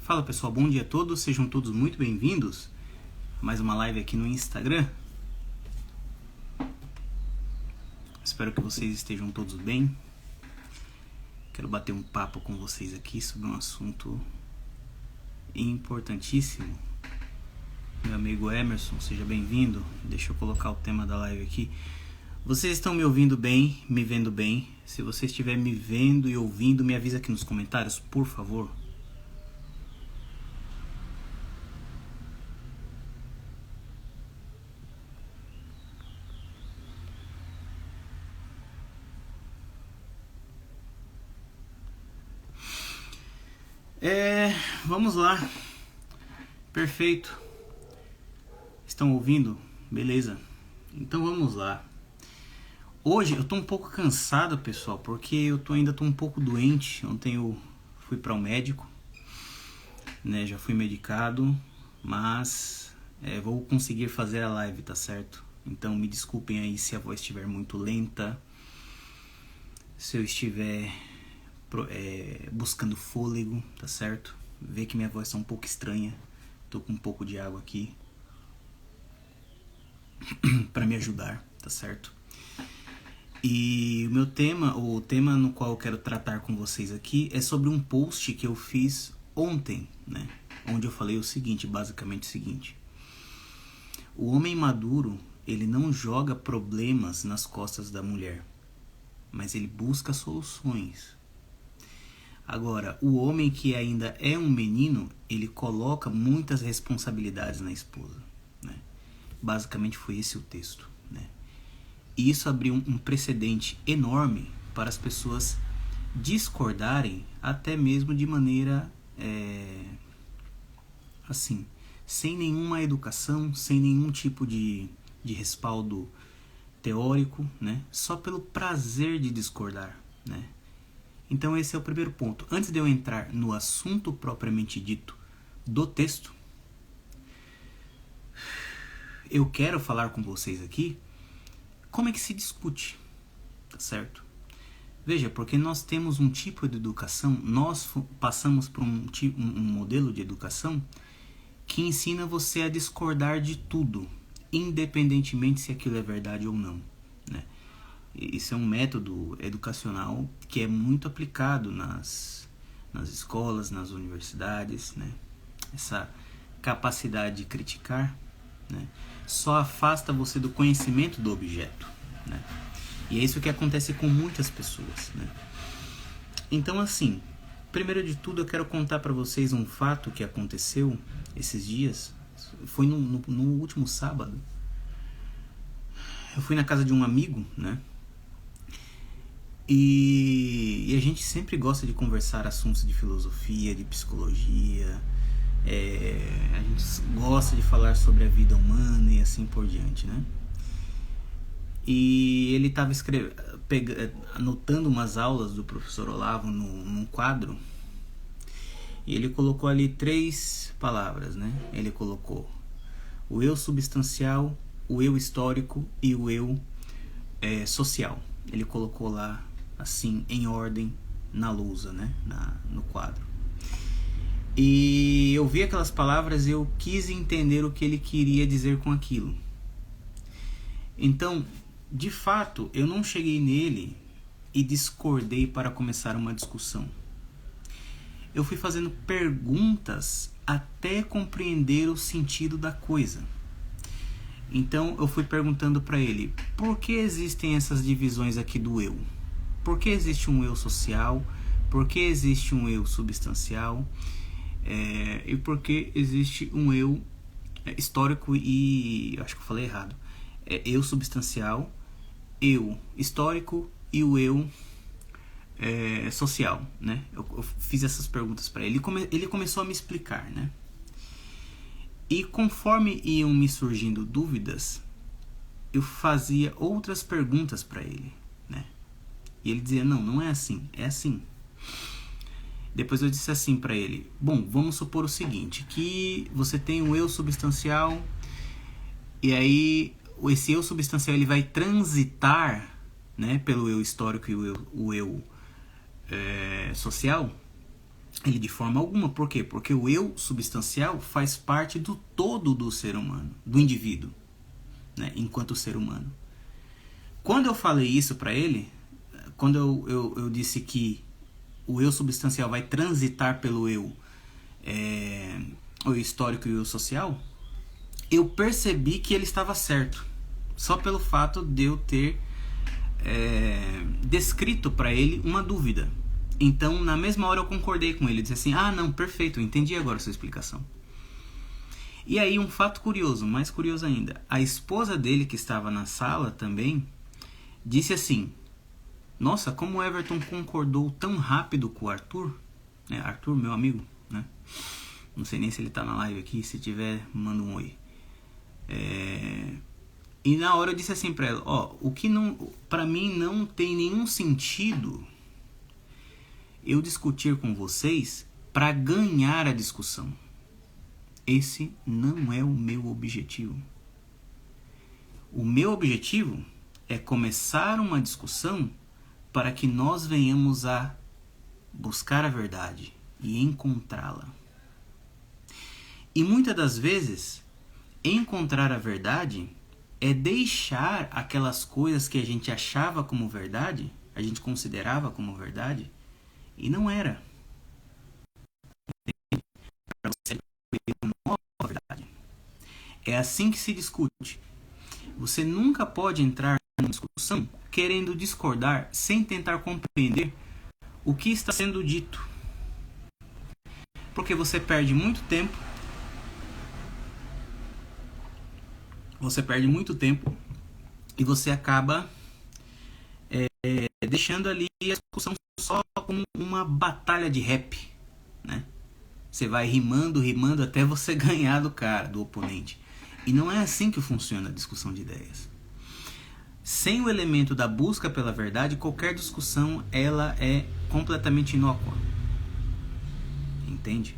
Fala pessoal, bom dia a todos, sejam todos muito bem-vindos a mais uma live aqui no Instagram. Espero que vocês estejam todos bem. Quero bater um papo com vocês aqui sobre um assunto importantíssimo. Meu amigo Emerson, seja bem-vindo. Deixa eu colocar o tema da live aqui. Vocês estão me ouvindo bem, me vendo bem? Se você estiver me vendo e ouvindo, me avisa aqui nos comentários, por favor. Vamos lá. Perfeito. Estão ouvindo? Beleza. Então vamos lá. Hoje eu tô um pouco cansado, pessoal, porque eu ainda tô um pouco doente. Ontem eu fui para o médico, né? Já fui medicado, mas vou conseguir fazer a live, tá certo? Então me desculpem aí se a voz estiver muito lenta, se eu estiver buscando fôlego, tá certo? Vê que minha voz tá um pouco estranha. Tô com um pouco de água aqui para me ajudar, tá certo? E o tema no qual eu quero tratar com vocês aqui é sobre um post que eu fiz ontem, né? Onde eu falei basicamente o seguinte: o homem maduro, ele não joga problemas nas costas da mulher, mas ele busca soluções. Agora, o homem que ainda é um menino, ele coloca muitas responsabilidades na esposa, né? Basicamente foi esse o texto, né? E isso abriu um precedente enorme para as pessoas discordarem, até mesmo de maneira, assim, sem nenhuma educação, sem nenhum tipo de respaldo teórico, né? Só pelo prazer de discordar, né? Então esse é o primeiro ponto. Antes de eu entrar no assunto propriamente dito do texto, eu quero falar com vocês aqui como é que se discute, tá certo? Veja, porque nós temos um tipo de educação, nós passamos por um modelo de educação que ensina você a discordar de tudo, independentemente se aquilo é verdade ou não, né? Isso é um método educacional que é muito aplicado nas escolas, nas universidades, né? Essa capacidade de criticar, né, só afasta você do conhecimento do objeto, né? E é isso que acontece com muitas pessoas, né? Então, assim, primeiro de tudo eu quero contar para vocês um fato que aconteceu esses dias. Foi no último sábado. Eu fui na casa de um amigo, né? E a gente sempre gosta de conversar assuntos de filosofia, de psicologia. A gente gosta de falar sobre a vida humana e assim por diante, né? E ele estava anotando umas aulas do professor Olavo num quadro. E ele colocou ali 3 palavras, né? Ele colocou o eu substancial, o eu histórico e o eu social. Ele colocou lá, assim, em ordem, na lousa, né? No quadro. E eu vi aquelas palavras e eu quis entender o que ele queria dizer com aquilo. Então, de fato, eu não cheguei nele e discordei para começar uma discussão. Eu fui fazendo perguntas até compreender o sentido da coisa. Então, eu fui perguntando para ele: por que existem essas divisões aqui do eu? Por que existe um eu social? Por que existe um eu substancial? E por que existe um eu histórico e... acho que eu falei errado. Eu substancial, eu histórico e o eu social, né? Eu fiz essas perguntas para ele. Ele começou a me explicar, né? E conforme iam me surgindo dúvidas, eu fazia outras perguntas para ele, né? E ele dizia: não é assim, é assim. Depois eu disse assim para ele: bom, vamos supor o seguinte, que você tem um eu substancial, e aí esse eu substancial ele vai transitar, né, pelo eu histórico e o eu social. ele de forma alguma. Por quê? Porque o eu substancial faz parte do todo do ser humano, do indivíduo, né, enquanto ser humano. Quando eu falei isso para ele, quando eu disse que o eu substancial vai transitar pelo eu, o histórico e o social, eu percebi que ele estava certo, só pelo fato de eu ter descrito para ele uma dúvida. Então, na mesma hora eu concordei com ele, disse assim: ah, não, perfeito, eu entendi agora a sua explicação. E aí, um fato curioso, mais curioso ainda, a esposa dele, que estava na sala também, disse assim: nossa, como o Everton concordou tão rápido com o Arthur, né? Arthur, meu amigo, né? Não sei nem se ele tá na live aqui, se tiver, manda um oi. E na hora eu disse assim pra ela: ó, o que não, pra mim não tem nenhum sentido eu discutir com vocês para ganhar a discussão. Esse não é o meu objetivo. O meu objetivo é começar uma discussão para que nós venhamos a buscar a verdade e encontrá-la. E muitas das vezes, encontrar a verdade é deixar aquelas coisas que a gente achava como verdade, a gente considerava como verdade, e não era. Para você uma nova verdade. É assim que se discute. Você nunca pode entrar numa discussão querendo discordar sem tentar compreender o que está sendo dito. Porque você perde muito tempo. Você perde muito tempo e você acaba deixando ali a discussão só como uma batalha de rap, né? Você vai rimando até você ganhar do cara, do oponente. E não é assim que funciona a discussão de ideias. Sem o elemento da busca pela verdade, qualquer discussão ela é completamente inócua. Entende?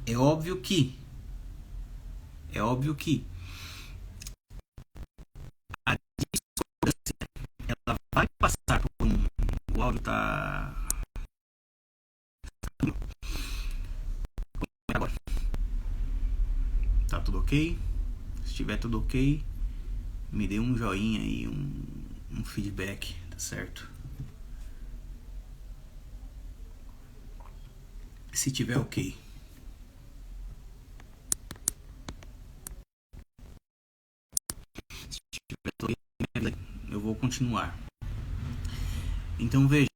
É óbvio que a discordância ela vai passar por um... O áudio tá... Agora. Tá tudo ok? Se estiver tudo ok, me dê um joinha aí, um feedback, tá certo? Se tiver ok. Se tiver ok, eu vou continuar. Então veja,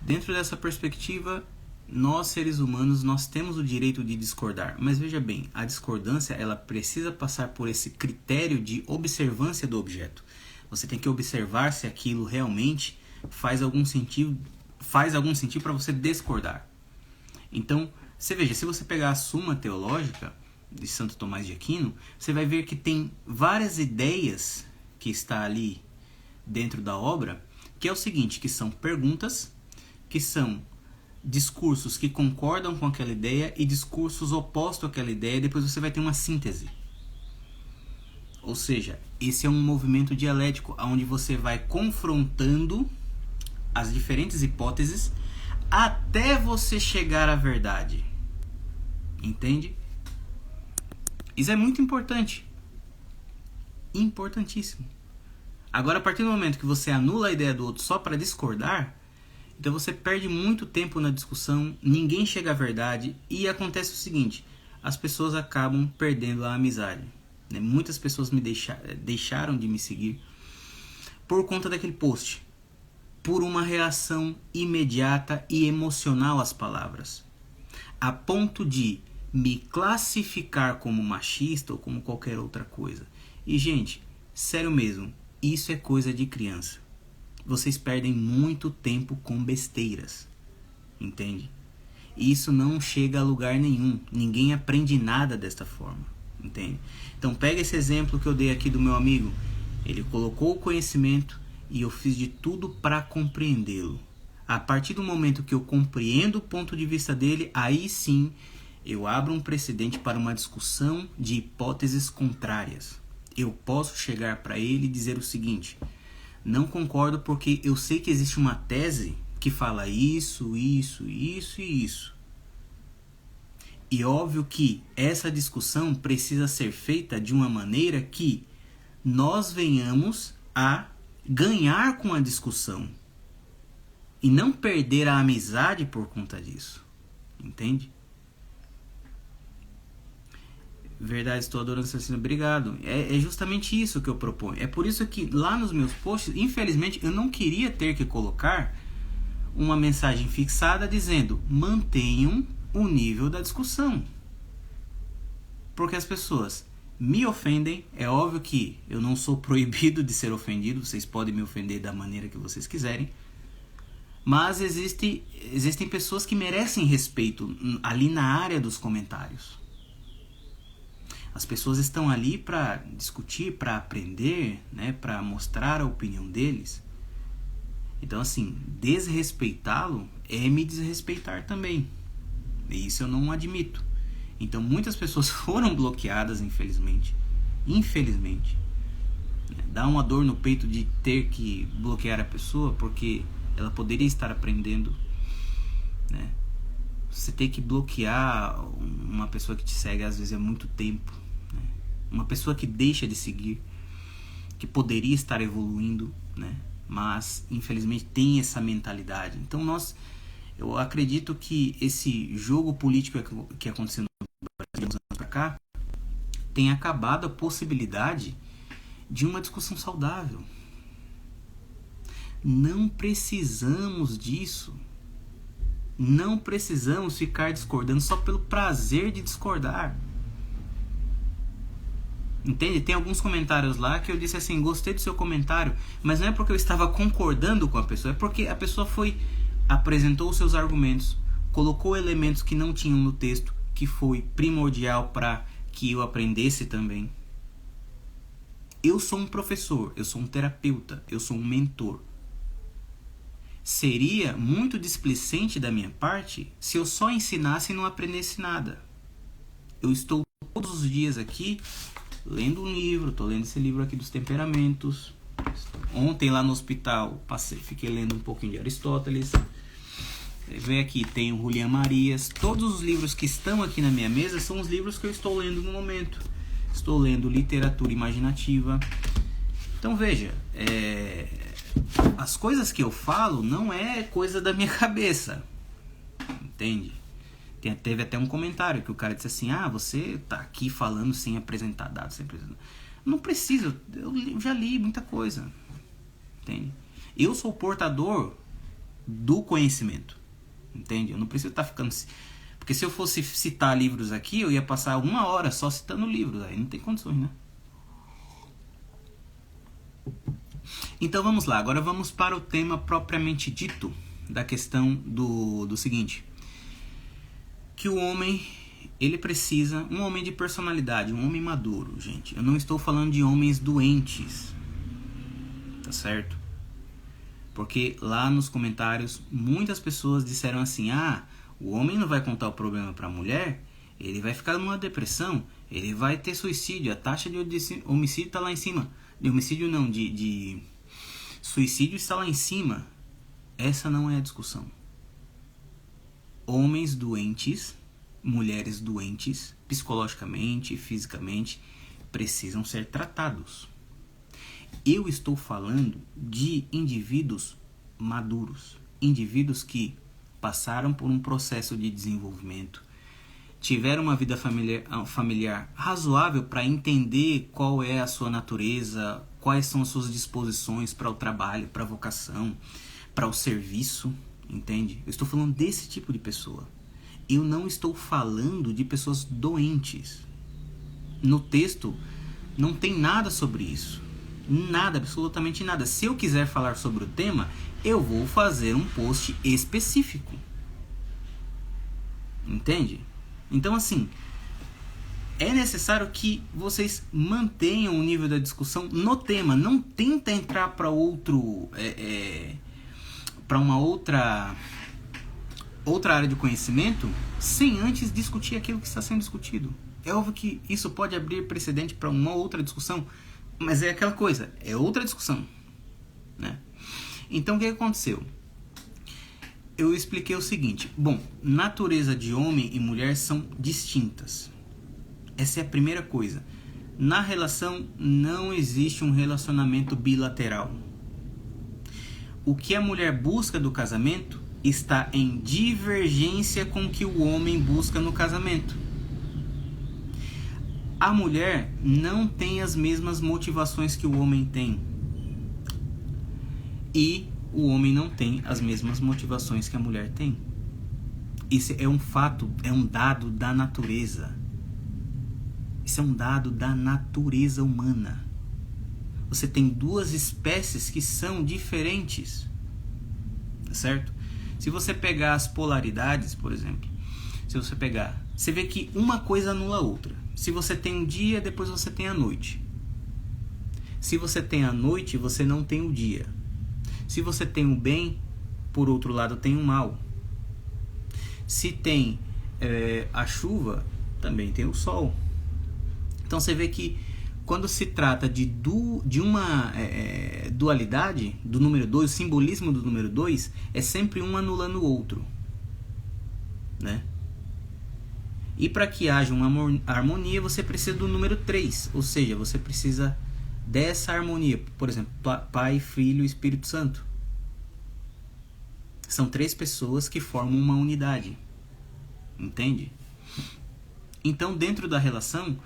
dentro dessa perspectiva, nós seres humanos, nós temos o direito de discordar. Mas veja bem, a discordância ela precisa passar por esse critério de observância do objeto. Você tem que observar se aquilo realmente faz algum sentido para você discordar. Então, você veja, se você pegar a Suma Teológica de Santo Tomás de Aquino, você vai ver que tem várias ideias que está ali dentro da obra, que é o seguinte, que são perguntas, que são discursos que concordam com aquela ideia e discursos opostos àquela ideia, e depois você vai ter uma síntese. Ou seja, esse é um movimento dialético, onde você vai confrontando as diferentes hipóteses até você chegar à verdade. Entende? Isso é muito importante. Importantíssimo. Agora, a partir do momento que você anula a ideia do outro só para discordar, então você perde muito tempo na discussão, ninguém chega à verdade e acontece o seguinte, as pessoas acabam perdendo a amizade. Né? Muitas pessoas me deixaram de me seguir por conta daquele post, por uma reação imediata e emocional às palavras, a ponto de me classificar como machista ou como qualquer outra coisa. E gente, sério mesmo, isso é coisa de criança. Vocês perdem muito tempo com besteiras, entende? Isso não chega a lugar nenhum, ninguém aprende nada desta forma, entende? Então pega esse exemplo que eu dei aqui do meu amigo, ele colocou o conhecimento e eu fiz de tudo para compreendê-lo. A partir do momento que eu compreendo o ponto de vista dele, aí sim eu abro um precedente para uma discussão de hipóteses contrárias. Eu posso chegar para ele e dizer o seguinte: não concordo porque eu sei que existe uma tese que fala isso, isso, isso e isso. E óbvio que essa discussão precisa ser feita de uma maneira que nós venhamos a ganhar com a discussão e não perder a amizade por conta disso. Entende? Verdade, estou adorando esse assassino. Obrigado. É justamente isso que eu proponho. É por isso que lá nos meus posts, infelizmente, eu não queria ter que colocar uma mensagem fixada dizendo: mantenham o nível da discussão. Porque as pessoas me ofendem. É óbvio que eu não sou proibido de ser ofendido. Vocês podem me ofender da maneira que vocês quiserem. Mas existem pessoas que merecem respeito ali na área dos comentários. As pessoas estão ali para discutir, para aprender, né, para mostrar a opinião deles. Então, assim, desrespeitá-lo é me desrespeitar também. E isso eu não admito. Então, muitas pessoas foram bloqueadas, infelizmente. Infelizmente. Dá uma dor no peito de ter que bloquear a pessoa, porque ela poderia estar aprendendo, né? Você ter que bloquear uma pessoa que te segue às vezes é muito tempo, né? Uma pessoa que deixa de seguir, que poderia estar evoluindo, né? Mas infelizmente tem essa mentalidade. Então eu acredito que esse jogo político que aconteceu no Brasil uns anos para cá tem acabado a possibilidade de uma discussão saudável. Não precisamos disso. Não precisamos ficar discordando só pelo prazer de discordar. Entende? Tem alguns comentários lá que eu disse assim: gostei do seu comentário, mas não é porque eu estava concordando com a pessoa, é porque a pessoa apresentou os seus argumentos, colocou elementos que não tinham no texto, que foi primordial para que eu aprendesse também. Eu sou um professor, eu sou um terapeuta, eu sou um mentor. Seria muito displicente da minha parte se eu só ensinasse e não aprendesse nada. Eu estou todos os dias aqui lendo um livro, estou lendo esse livro aqui dos temperamentos. Ontem lá no hospital fiquei lendo um pouquinho de Aristóteles. Vem aqui, tem o Julián Marias. Todos os livros que estão aqui na minha mesa são os livros que eu estou lendo no momento. Estou lendo literatura imaginativa. Então veja, as coisas que eu falo não é coisa da minha cabeça, entende? Teve até um comentário que o cara disse assim: você tá aqui falando sem apresentar dados, sem apresentar. Não preciso, eu já li muita coisa, entende? Eu sou portador do conhecimento, entende? Eu não preciso estar ficando... Porque se eu fosse citar livros aqui, eu ia passar 1 hora só citando livros, aí não tem condições, né? Então vamos lá, agora vamos para o tema propriamente dito da questão do seguinte: que o homem, ele precisa, um homem de personalidade, um homem maduro, gente. Eu não estou falando de homens doentes, tá certo? Porque lá nos comentários muitas pessoas disseram assim: o homem não vai contar o problema para a mulher, ele vai ficar numa depressão, ele vai ter suicídio, a taxa de homicídio está lá em cima. De homicídio não, de suicídio está lá em cima. Essa não é a discussão. Homens doentes, mulheres doentes, psicologicamente, fisicamente, precisam ser tratados. Eu estou falando de indivíduos maduros, indivíduos que passaram por um processo de desenvolvimento, tiveram uma vida familiar razoável para entender qual é a sua natureza, quais são as suas disposições para o trabalho, para a vocação, para o serviço, entende? Eu estou falando desse tipo de pessoa. Eu não estou falando de pessoas doentes. No texto não tem nada sobre isso. Nada, absolutamente nada. Se eu quiser falar sobre o tema, eu vou fazer um post específico. Entende? Então, assim, é necessário que vocês mantenham o nível da discussão no tema. Não tenta entrar para para uma outra área de conhecimento sem antes discutir aquilo que está sendo discutido. É óbvio que isso pode abrir precedente para uma outra discussão, mas é aquela coisa, é outra discussão, né? Então, o que aconteceu? eu expliquei o seguinte. Bom, natureza de homem e mulher são distintas. Essa é a primeira coisa. Na relação não existe um relacionamento bilateral. O que a mulher busca do casamento está em divergência com o que o homem busca no casamento. A mulher não tem as mesmas motivações que o homem tem. E o homem não tem as mesmas motivações que a mulher tem. Isso é um fato, é um dado da natureza. Isso é um dado da natureza humana. Você tem duas espécies que são diferentes. Certo? Se você pegar as polaridades, por exemplo, você vê que uma coisa anula a outra. Se você tem um dia, depois você tem a noite. Se você tem a noite, você não tem o dia. Se você tem o bem, por outro lado tem o mal. Se tem a chuva, também tem o sol. Então você vê que quando se trata de uma dualidade do número 2, o simbolismo do número 2 é sempre um anulando o outro, né? E para que haja uma harmonia, você precisa do número 3, ou seja, você precisa dessa harmonia. Por exemplo, Pai, Filho e Espírito Santo. São 3 pessoas que formam uma unidade. Entende? Então, dentro da relação,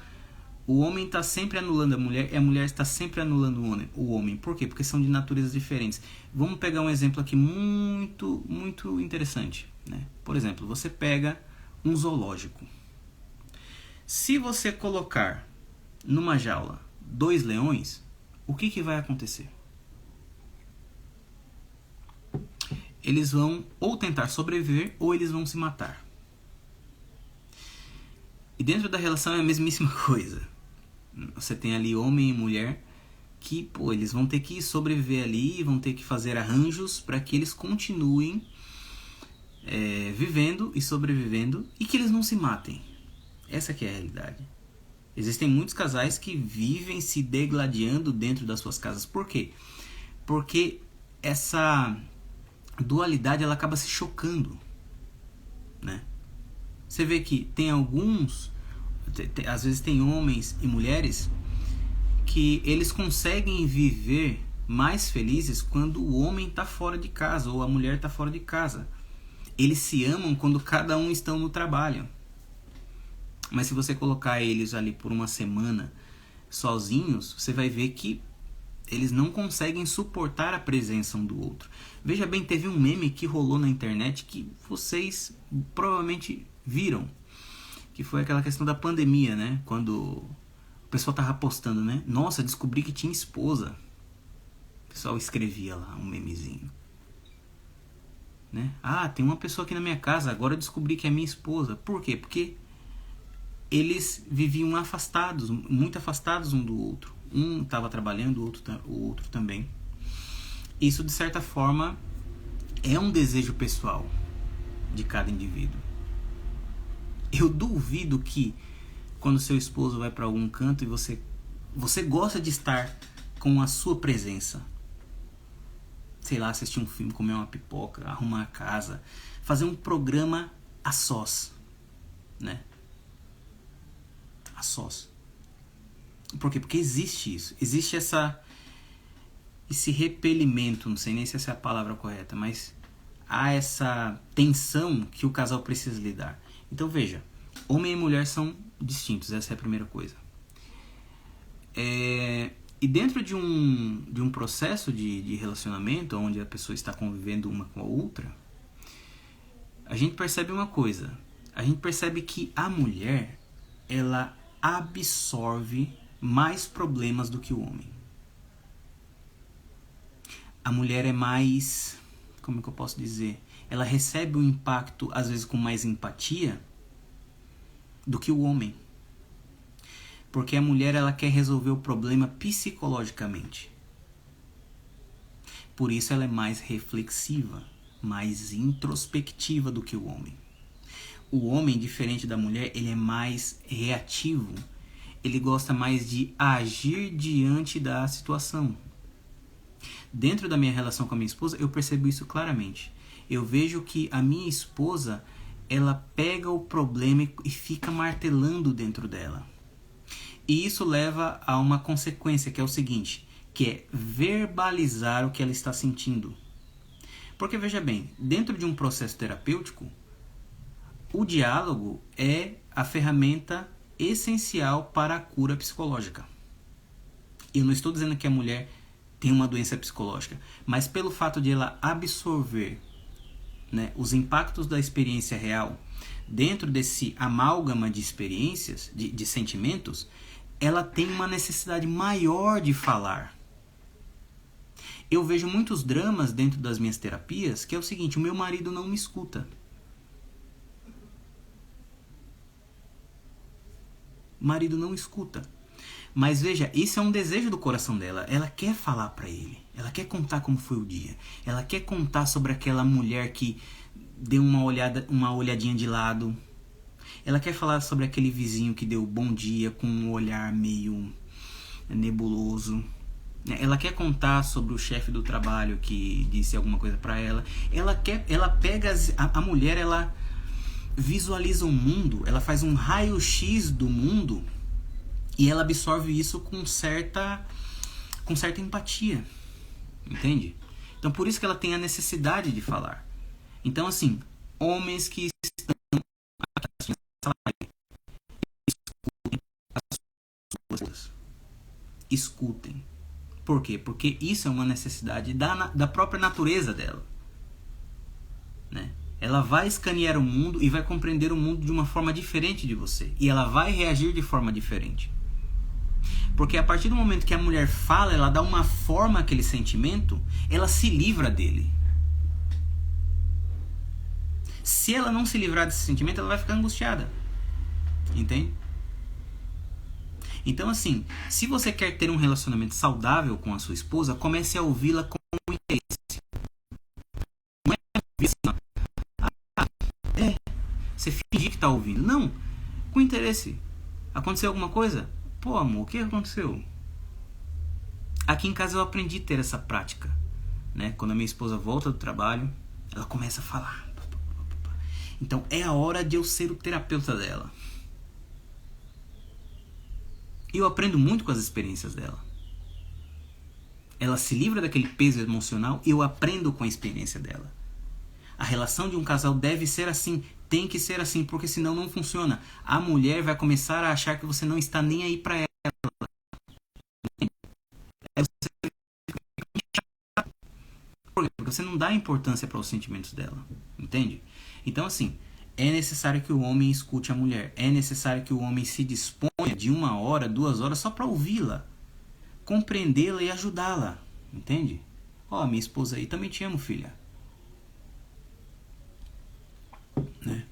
o homem está sempre anulando a mulher e a mulher está sempre anulando o homem. Por quê? Porque são de naturezas diferentes. Vamos pegar um exemplo aqui muito, muito interessante, né? Por exemplo, você pega um zoológico. Se você colocar numa jaula 2 leões, o que vai acontecer? Eles vão ou tentar sobreviver ou eles vão se matar. E dentro da relação é a mesmíssima coisa. Você tem ali homem e mulher que, eles vão ter que sobreviver ali, vão ter que fazer arranjos para que eles continuem vivendo e sobrevivendo e que eles não se matem. Essa que é a realidade. Existem muitos casais que vivem se degladiando dentro das suas casas. Por quê? Porque essa dualidade ela acaba se chocando, né? Você vê que tem alguns, às vezes tem homens e mulheres que eles conseguem viver mais felizes quando o homem está fora de casa ou a mulher está fora de casa. Eles se amam quando cada um está no trabalho. Mas se você colocar eles ali por uma semana sozinhos, você vai ver que eles não conseguem suportar a presença um do outro. Veja bem, teve um meme que rolou na internet que vocês provavelmente viram, que foi aquela questão da pandemia, né? Quando o pessoal tava postando, né? Nossa, descobri que tinha esposa. O pessoal escrevia lá um memezinho, né? Ah, tem uma pessoa aqui na minha casa, agora eu descobri que é minha esposa. Por quê? Porque eles viviam afastados, muito afastados um do outro. Um estava trabalhando, o outro também. Isso, de certa forma, é um desejo pessoal de cada indivíduo. Eu duvido que quando seu esposo vai para algum canto e você gosta de estar com a sua presença. Sei lá, assistir um filme, comer uma pipoca, arrumar a casa, fazer um programa a sós, né? A sós. Por quê? Porque existe isso. Existe esse repelimento, não sei nem se essa é a palavra correta, mas há essa tensão que o casal precisa lidar. Então veja, homem e mulher são distintos, essa é a primeira coisa. E dentro de um processo de relacionamento, onde a pessoa está convivendo uma com a outra, a gente percebe uma coisa. A gente percebe que a mulher, ela absorve mais problemas do que o homem. A mulher é mais, como é que eu posso dizer? Ela recebe o impacto, às vezes, com mais empatia do que o homem. Porque a mulher, ela quer resolver o problema psicologicamente. Por isso ela é mais reflexiva, mais introspectiva do que o homem. O homem, diferente da mulher, ele é mais reativo. Ele gosta mais de agir diante da situação. Dentro da minha relação com a minha esposa, eu percebo isso claramente. Eu vejo que a minha esposa, ela pega o problema e fica martelando dentro dela. E isso leva a uma consequência, que é o seguinte, que é verbalizar o que ela está sentindo. Porque, veja bem, dentro de um processo terapêutico, o diálogo é a ferramenta essencial para a cura psicológica. Eu não estou dizendo que a mulher tem uma doença psicológica, mas pelo fato de ela absorver, né, os impactos da experiência real dentro desse amálgama de experiências, de sentimentos, ela tem uma necessidade maior de falar. Eu vejo muitos dramas dentro das minhas terapias, que é o seguinte, o meu marido não me escuta. O marido não escuta. Mas veja, isso é um desejo do coração dela. Ela quer falar para ele. Ela quer contar como foi o dia. Ela quer contar sobre aquela mulher que deu uma olhadinha de lado. Ela quer falar sobre aquele vizinho que deu bom dia com um olhar meio nebuloso. Ela quer contar sobre o chefe do trabalho que disse alguma coisa para ela. Ela pega a mulher, ela visualiza o mundo, ela faz um raio-x do mundo e ela absorve isso com certa empatia, entende? Então por isso que ela tem a necessidade de falar. Então assim, homens que estão aqui na sala, escutem. Por quê? Porque isso é uma necessidade da própria natureza dela, né? Ela vai escanear o mundo e vai compreender o mundo de uma forma diferente de você. E ela vai reagir de forma diferente. Porque a partir do momento que a mulher fala, ela dá uma forma àquele sentimento, ela se livra dele. Se ela não se livrar desse sentimento, ela vai ficar angustiada. Entende? Então assim, se você quer ter um relacionamento saudável com a sua esposa, comece a ouvi-la com interesse. Não é ouvir assim, você fingir que está ouvindo. Não, com interesse. Aconteceu alguma coisa? Pô, amor, o que aconteceu? Aqui em casa eu aprendi a ter essa prática, né? Quando a minha esposa volta do trabalho, ela começa a falar. Então é a hora de eu ser o terapeuta dela. E eu aprendo muito com as experiências dela. Ela se livra daquele peso emocional e eu aprendo com a experiência dela. A relação de um casal deve ser assim, tem que ser assim, porque senão não funciona. A mulher vai começar a achar que você não está nem aí para ela. Por quê? Porque você não dá importância para os sentimentos dela, entende? Então assim, é necessário que o homem escute a mulher. É necessário que o homem se disponha de 1 hora, 2 horas só para ouvi-la, compreendê-la e ajudá-la, entende? Ó, minha esposa aí, também te amo, filha. Né?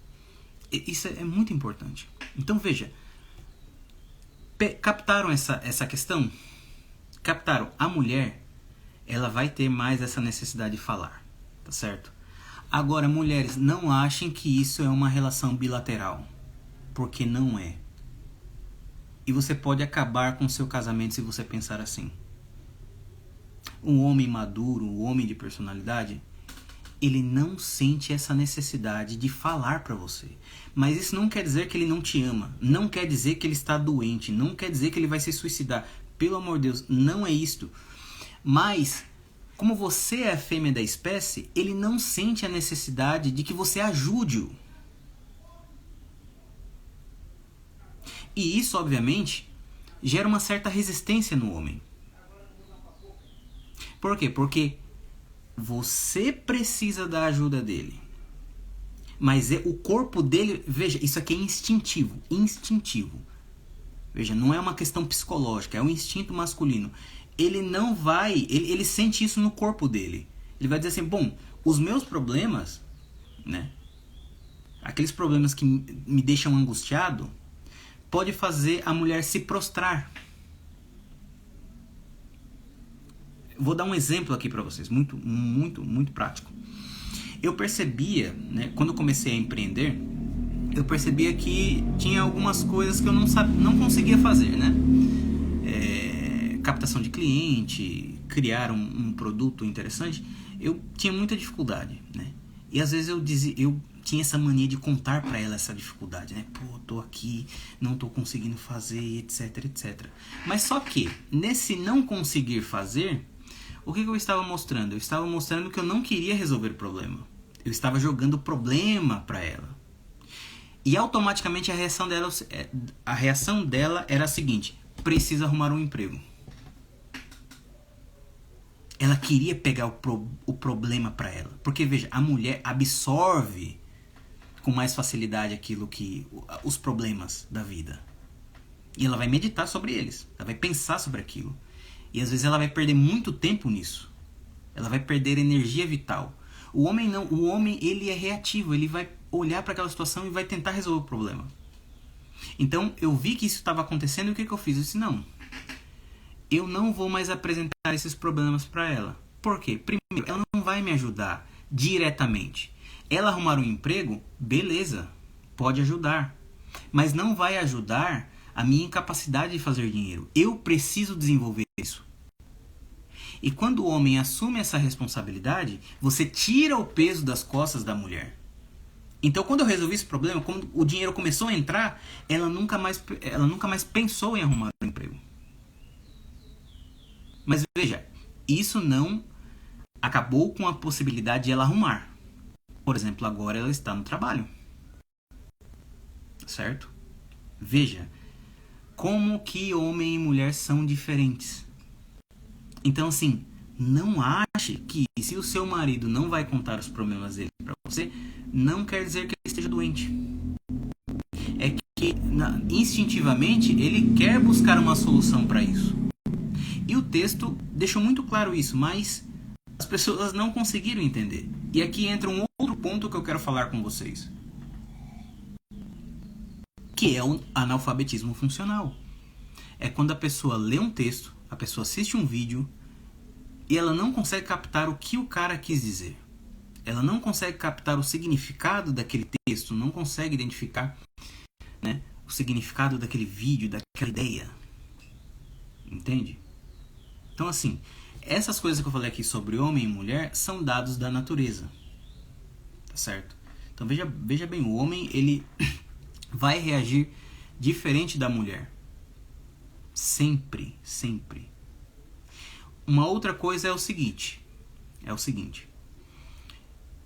Isso é muito importante. Então veja, captaram essa questão? Captaram? A mulher, ela vai ter mais essa necessidade de falar, tá certo? Agora, mulheres, não achem que isso é uma relação bilateral, porque não é. E você pode acabar com o seu casamento se você pensar assim. Um homem maduro, um homem de personalidade, ele não sente essa necessidade de falar para você. Mas isso não quer dizer que ele não te ama. Não quer dizer que ele está doente. Não quer dizer que ele vai se suicidar. Pelo amor de Deus, não é isto. Mas, como você é a fêmea da espécie, ele não sente a necessidade de que você ajude-o. E isso, obviamente, gera uma certa resistência no homem. Por quê? Porque você precisa da ajuda dele. Mas o corpo dele, veja, isso aqui é instintivo. Instintivo. Veja, não é uma questão psicológica, é um instinto masculino. Ele não vai, ele sente isso no corpo dele. Ele vai dizer assim, bom, os meus problemas, né? Aqueles problemas que me deixam angustiado, pode fazer a mulher se prostrar. Vou dar um exemplo aqui para vocês, muito prático. Eu percebia, né, quando eu comecei a empreender, eu percebia que tinha algumas coisas que eu não conseguia fazer, né? Captação de cliente, criar um produto interessante, eu tinha muita dificuldade, né? E às vezes eu tinha essa mania de contar pra ela essa dificuldade, né? Pô, tô aqui, não tô conseguindo fazer, etc, etc. Mas só que, nesse não conseguir fazer, o que eu estava mostrando? Eu estava mostrando que eu não queria resolver o problema. Eu estava jogando o problema pra ela. E automaticamente a reação dela era a seguinte: precisa arrumar um emprego. Ela queria pegar o problema para ela. Porque, veja, a mulher absorve com mais facilidade os problemas da vida. E ela vai meditar sobre eles. Ela vai pensar sobre aquilo. E às vezes ela vai perder muito tempo nisso. Ela vai perder energia vital. O homem não. O homem, ele é reativo. Ele vai olhar para aquela situação e vai tentar resolver o problema. Então, eu vi que isso estava acontecendo e o que eu fiz? Eu disse, não. Eu não vou mais apresentar esses problemas para ela. Por quê? Primeiro, ela não vai me ajudar diretamente. Ela arrumar um emprego, beleza, pode ajudar. Mas não vai ajudar a minha incapacidade de fazer dinheiro. Eu preciso desenvolver isso. E quando o homem assume essa responsabilidade, você tira o peso das costas da mulher. Então, quando eu resolvi esse problema, quando o dinheiro começou a entrar, ela nunca mais pensou em arrumar um emprego. Mas veja, isso não acabou com a possibilidade de ela arrumar. Por exemplo, agora ela está no trabalho. Certo? Veja, como que homem e mulher são diferentes. Então, assim, não ache que se o seu marido não vai contar os problemas dele para você, não quer dizer que ele esteja doente. É que, instintivamente, ele quer buscar uma solução para isso. E o texto deixou muito claro isso, mas as pessoas não conseguiram entender. E aqui entra um outro ponto que eu quero falar com vocês, que é o analfabetismo funcional. É quando a pessoa lê um texto, a pessoa assiste um vídeo e ela não consegue captar o que o cara quis dizer. Ela não consegue captar o significado daquele texto, não consegue identificar, né, o significado daquele vídeo, daquela ideia. Entende? Então, assim, essas coisas que eu falei aqui sobre homem e mulher são dados da natureza. Tá certo? Então, veja bem, o homem, ele vai reagir diferente da mulher. Sempre, sempre. Uma outra coisa é o seguinte.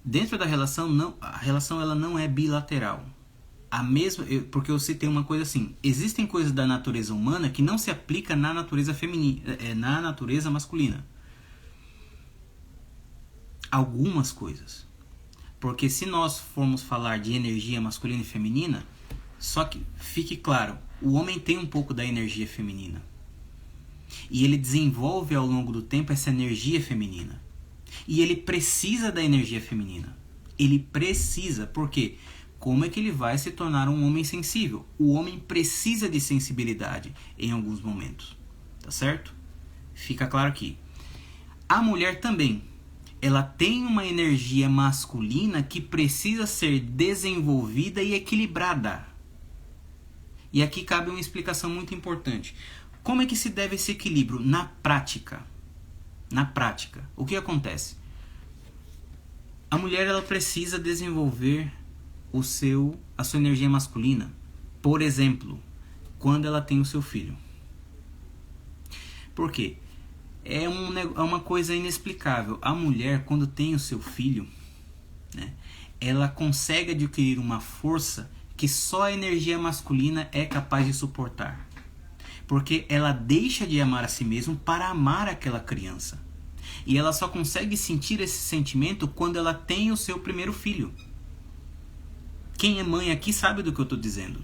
Dentro da relação, a relação ela não é bilateral. Porque eu citei uma coisa assim, existem coisas da natureza humana que não se aplica na natureza feminina, na natureza masculina. Algumas coisas. Porque se nós formos falar de energia masculina e feminina, só que fique claro, o homem tem um pouco da energia feminina. E ele desenvolve ao longo do tempo essa energia feminina. E ele precisa da energia feminina. Ele precisa, por quê? Como é que ele vai se tornar um homem sensível? O homem precisa de sensibilidade em alguns momentos. Tá certo? Fica claro aqui. A mulher também. Ela tem uma energia masculina que precisa ser desenvolvida e equilibrada. E aqui cabe uma explicação muito importante. Como é que se deve esse equilíbrio? Na prática. Na prática. O que acontece? A mulher ela precisa desenvolver a sua energia masculina. Por exemplo, quando ela tem o seu filho. Por quê? É uma coisa inexplicável. A mulher, quando tem o seu filho, né, ela consegue adquirir uma força que só a energia masculina é capaz de suportar. Porque ela deixa de amar a si mesma para amar aquela criança. E ela só consegue sentir esse sentimento quando ela tem o seu primeiro filho. Quem é mãe aqui sabe do que eu estou dizendo.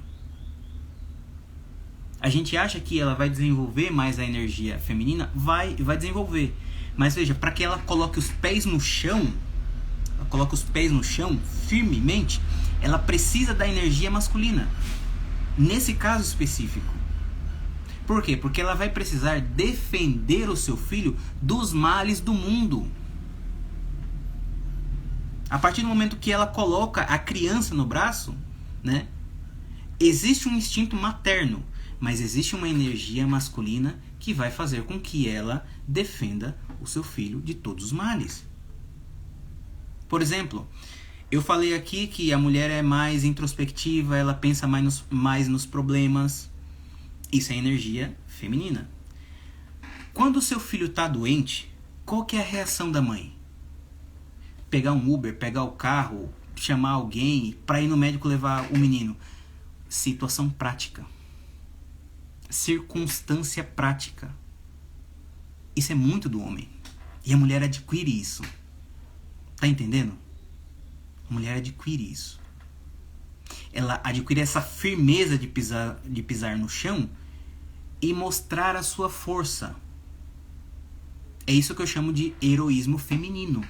A gente acha que ela vai desenvolver mais a energia feminina? Vai desenvolver. Mas veja, para que ela coloque os pés no chão, firmemente, ela precisa da energia masculina. Nesse caso específico. Por quê? Porque ela vai precisar defender o seu filho dos males do mundo. A partir do momento que ela coloca a criança no braço, né, existe um instinto materno, mas existe uma energia masculina que vai fazer com que ela defenda o seu filho de todos os males. Por exemplo, Eu falei aqui que a mulher é mais introspectiva, ela pensa mais nos problemas. Isso é energia feminina. Quando o seu filho está doente, qual que é a reação da mãe? Pegar um Uber, pegar o carro, chamar alguém para ir no médico levar o menino. Situação prática. Circunstância prática. Isso é muito do homem. E a mulher adquire isso. Tá entendendo? A mulher adquire isso. Ela adquire essa firmeza de pisar no chão e mostrar a sua força. É isso que eu chamo de heroísmo feminino.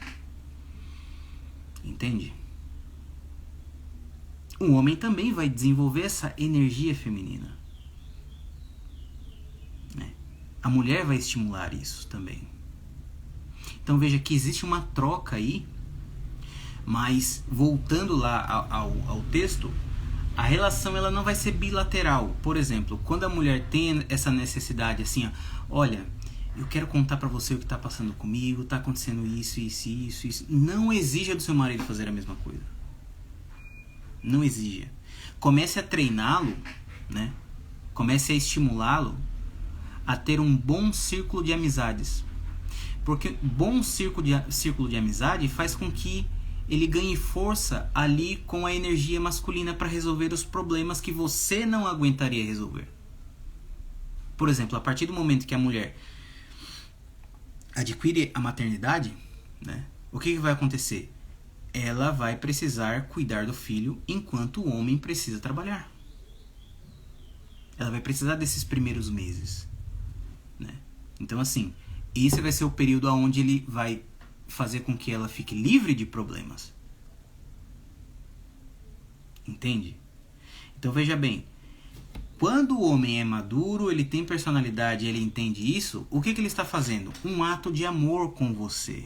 Entende? O homem também vai desenvolver essa energia feminina. A mulher vai estimular isso também. Então veja que existe uma troca aí, mas voltando lá ao texto, a relação ela não vai ser bilateral. Por exemplo, quando a mulher tem essa necessidade assim, ó, olha, eu quero contar pra você o que tá passando comigo, tá acontecendo isso. Não exija do seu marido fazer a mesma coisa. Não exija. Comece a treiná-lo, né? Comece a estimulá-lo a ter um bom círculo de amizades. Porque bom círculo de amizade faz com que ele ganhe força ali com a energia masculina para resolver os problemas que você não aguentaria resolver. Por exemplo, a partir do momento que a mulher adquire a maternidade, né, o que vai acontecer? Ela vai precisar cuidar do filho enquanto o homem precisa trabalhar. Ela vai precisar desses primeiros meses, né? Então, assim, esse vai ser o período onde ele vai fazer com que ela fique livre de problemas. Entende? Então, veja bem. Quando o homem é maduro, ele tem personalidade, ele entende isso, o que ele está fazendo? Um ato de amor com você.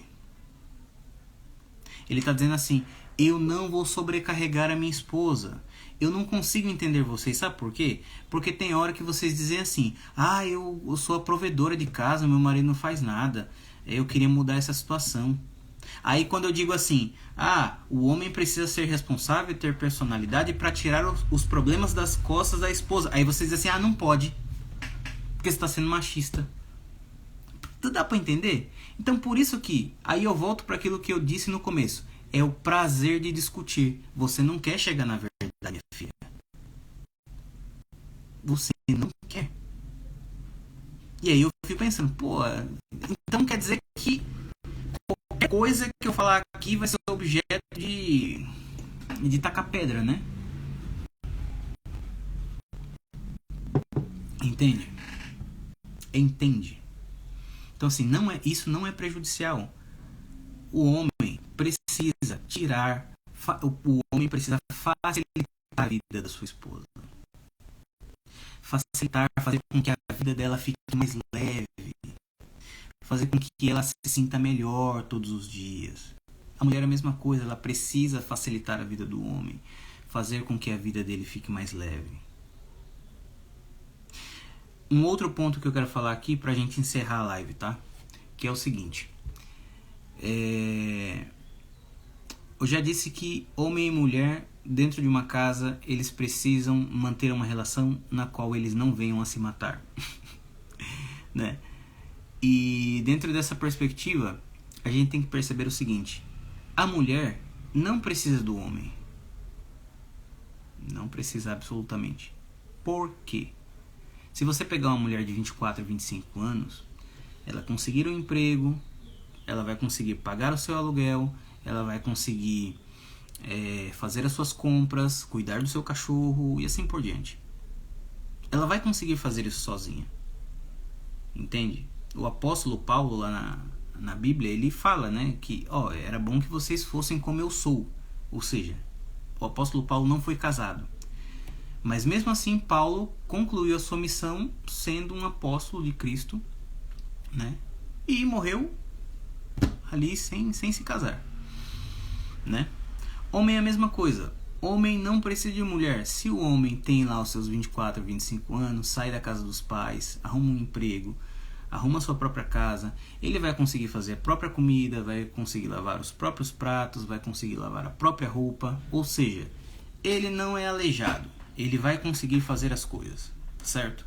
Ele está dizendo assim, eu não vou sobrecarregar a minha esposa. Eu não consigo entender vocês, sabe por quê? Porque tem hora que vocês dizem assim, eu sou a provedora de casa, meu marido não faz nada, eu queria mudar essa situação. Aí quando eu digo assim, o homem precisa ser responsável e ter personalidade para tirar os problemas das costas da esposa. Aí vocês dizem assim, não pode, porque você está sendo machista. Tudo dá para entender? Então por isso que, aí eu volto para aquilo que eu disse no começo, é o prazer de discutir. Você não quer chegar na verdade, minha filha. Você não quer. E aí eu fico pensando, então quer dizer que qualquer coisa que eu falar aqui vai ser objeto de tacar pedra, né? Entende? Entende? Então assim, isso não é prejudicial. O homem precisa o homem precisa facilitar a vida da sua esposa. Fazer com que a vida dela fique mais leve. Fazer com que ela se sinta melhor todos os dias. A mulher é a mesma coisa, ela precisa facilitar a vida do homem. Fazer com que a vida dele fique mais leve. Um outro ponto que eu quero falar aqui pra gente encerrar a live, tá? Que é o seguinte. Eu já disse que homem e mulher dentro de uma casa eles precisam manter uma relação na qual eles não venham a se matar. Né? E dentro dessa perspectiva a gente tem que perceber o seguinte: a mulher não precisa do homem. Não precisa absolutamente. Por quê? Se você pegar uma mulher de 24 a 25 anos, ela conseguir um emprego, ela vai conseguir pagar o seu aluguel, ela vai conseguir fazer as suas compras, cuidar do seu cachorro e assim por diante. Ela vai conseguir fazer isso sozinha. Entende? O apóstolo Paulo lá na Bíblia, ele fala, né, que era bom que vocês fossem como eu sou. Ou seja, o apóstolo Paulo não foi casado. Mas mesmo assim, Paulo concluiu a sua missão sendo um apóstolo de Cristo, né? E morreu ali sem se casar, né? Homem é a mesma coisa. Homem não precisa de mulher. Se o homem tem lá os seus 24, 25 anos, sai da casa dos pais, arruma um emprego, arruma a sua própria casa, ele vai conseguir fazer a própria comida, vai conseguir lavar os próprios pratos, vai conseguir lavar a própria roupa, ou seja, ele não é aleijado, ele vai conseguir fazer as coisas, certo?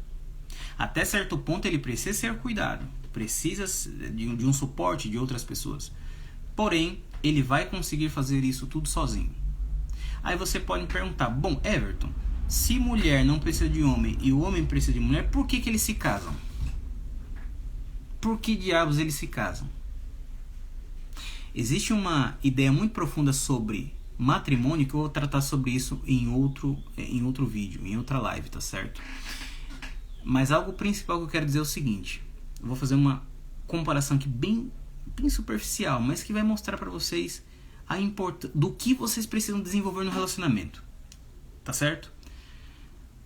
Até certo ponto ele precisa ser cuidado, precisa de um suporte de outras pessoas, porém ele vai conseguir fazer isso tudo sozinho. Aí você pode me perguntar, bom, Everton, se mulher não precisa de homem e o homem precisa de mulher, por que eles se casam? Por que diabos eles se casam? Existe uma ideia muito profunda sobre matrimônio que eu vou tratar sobre isso em outro vídeo, em outra live, tá certo? Mas algo principal que eu quero dizer é o seguinte, eu vou fazer uma comparação aqui bem superficial, mas que vai mostrar para vocês a importância do que vocês precisam desenvolver no relacionamento, tá certo?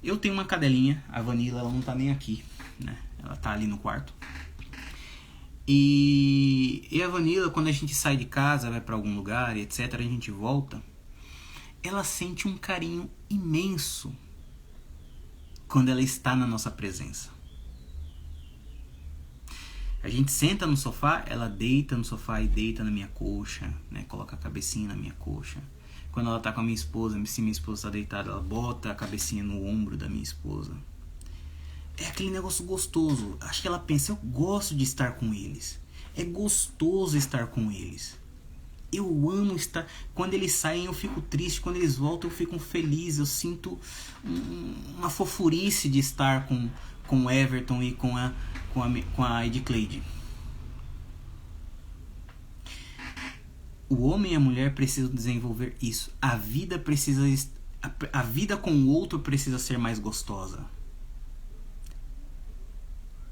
Eu tenho uma cadelinha, a Vanilla, ela não tá nem aqui, né? Ela tá ali no quarto. E a Vanilla, quando a gente sai de casa, vai para algum lugar, etc, a gente volta, ela sente um carinho imenso quando ela está na nossa presença. A gente senta no sofá, ela deita no sofá e deita na minha coxa, né? Coloca a cabecinha na minha coxa. Quando ela tá com a minha esposa, se minha esposa tá deitada, ela bota a cabecinha no ombro da minha esposa. É aquele negócio gostoso. Acho que ela pensa, eu gosto de estar com eles. É gostoso estar com eles. Eu amo estar... Quando eles saem eu fico triste, quando eles voltam eu fico feliz. Eu sinto uma fofurice de estar com o Everton e com a Edcleide. O homem e a mulher precisam desenvolver isso. A vida com o outro precisa ser mais gostosa.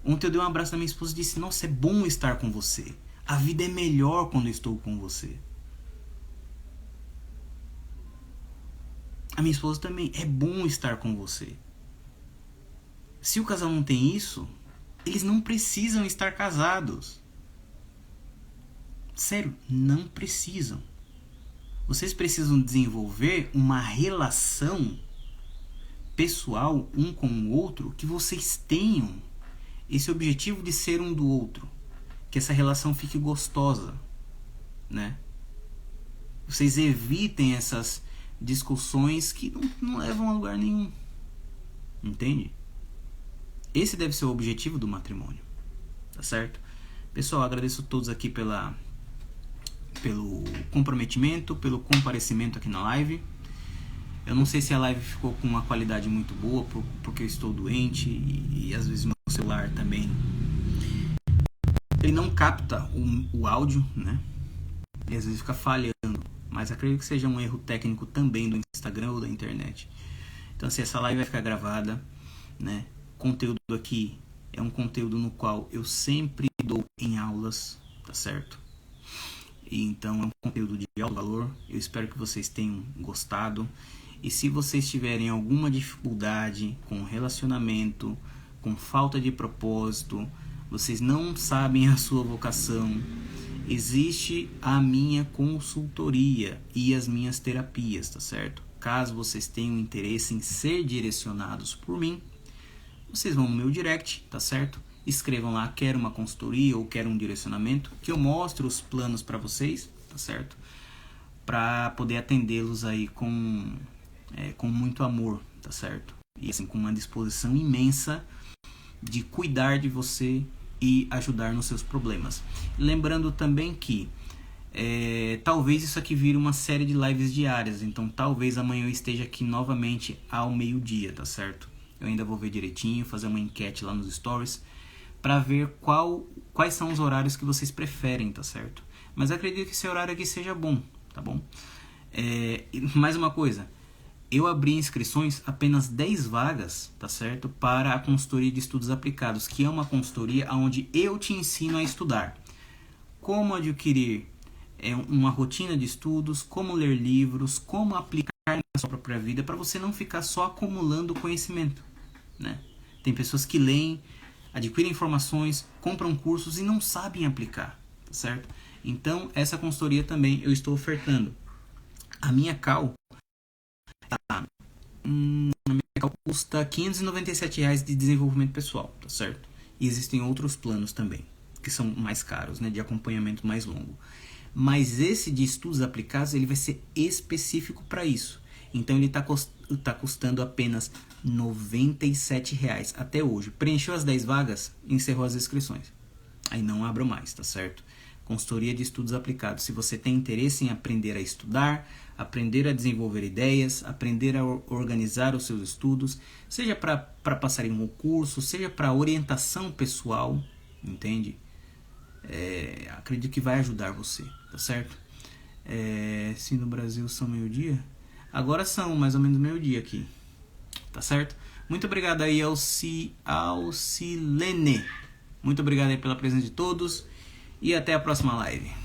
Ontem eu dei um abraço na minha esposa e disse, nossa, é bom estar com você. A vida é melhor quando eu estou com você. A minha esposa também, é bom estar com você. Se o casal não tem isso, eles não precisam estar casados. Sério, não precisam. Vocês precisam desenvolver uma relação pessoal um com o outro, que vocês tenham esse objetivo de ser um do outro, que essa relação fique gostosa, né? Vocês evitem essas discussões que não levam a lugar nenhum, entende? Esse deve ser o objetivo do matrimônio, tá certo? Pessoal, agradeço a todos aqui pelo comprometimento, pelo comparecimento aqui na live. Eu não sei se a live ficou com uma qualidade muito boa, porque eu estou doente e às vezes meu celular também ele não capta o áudio, né? E às vezes fica falhando, mas acredito que seja um erro técnico também do Instagram ou da internet. Então, assim, essa live vai ficar gravada, né? O conteúdo aqui é um conteúdo no qual eu sempre dou em aulas, tá certo? E então é um conteúdo de alto valor. Eu espero que vocês tenham gostado. E se vocês tiverem alguma dificuldade com relacionamento, com falta de propósito, vocês não sabem a sua vocação, existe a minha consultoria e as minhas terapias, tá certo? Caso vocês tenham interesse em ser direcionados por mim, vocês vão no meu direct, tá certo? Escrevam lá, quero uma consultoria ou quero um direcionamento, que eu mostro os planos para vocês, tá certo? Para poder atendê-los aí com muito amor, tá certo? E assim, com uma disposição imensa de cuidar de você e ajudar nos seus problemas. Lembrando também que talvez isso aqui vire uma série de lives diárias, então talvez amanhã eu esteja aqui novamente ao meio-dia, tá certo? Eu ainda vou ver direitinho, fazer uma enquete lá nos stories para ver quais são os horários que vocês preferem, tá certo? Mas acredito que esse horário aqui seja bom, tá bom? Mais uma coisa, eu abri inscrições, apenas 10 vagas, tá certo? Para a consultoria de estudos aplicados, que é uma consultoria onde eu te ensino a estudar. Como adquirir uma rotina de estudos, como ler livros, como aplicar na sua própria vida, para você não ficar só acumulando conhecimento, né? Tem pessoas que leem, adquirem informações, compram cursos e não sabem aplicar, tá certo? Então, essa consultoria também eu estou ofertando. A minha call custa R$ 597 de desenvolvimento pessoal, tá certo? E existem outros planos também, que são mais caros, né, de acompanhamento mais longo. Mas esse de estudos aplicados, ele vai ser específico para isso. Então ele está custando apenas R$ 97,00 até hoje. Preencheu as 10 vagas, encerrou as inscrições. Aí não abra mais, tá certo? Consultoria de estudos aplicados. Se você tem interesse em aprender a estudar, aprender a desenvolver ideias, aprender a organizar os seus estudos, seja para passar em um concurso, seja para orientação pessoal, entende? Acredito que vai ajudar você, tá certo? Se no Brasil são meio-dia, agora são mais ou menos meio-dia aqui, tá certo? Muito obrigado aí, Alcilene. Muito obrigado aí pela presença de todos e até a próxima live.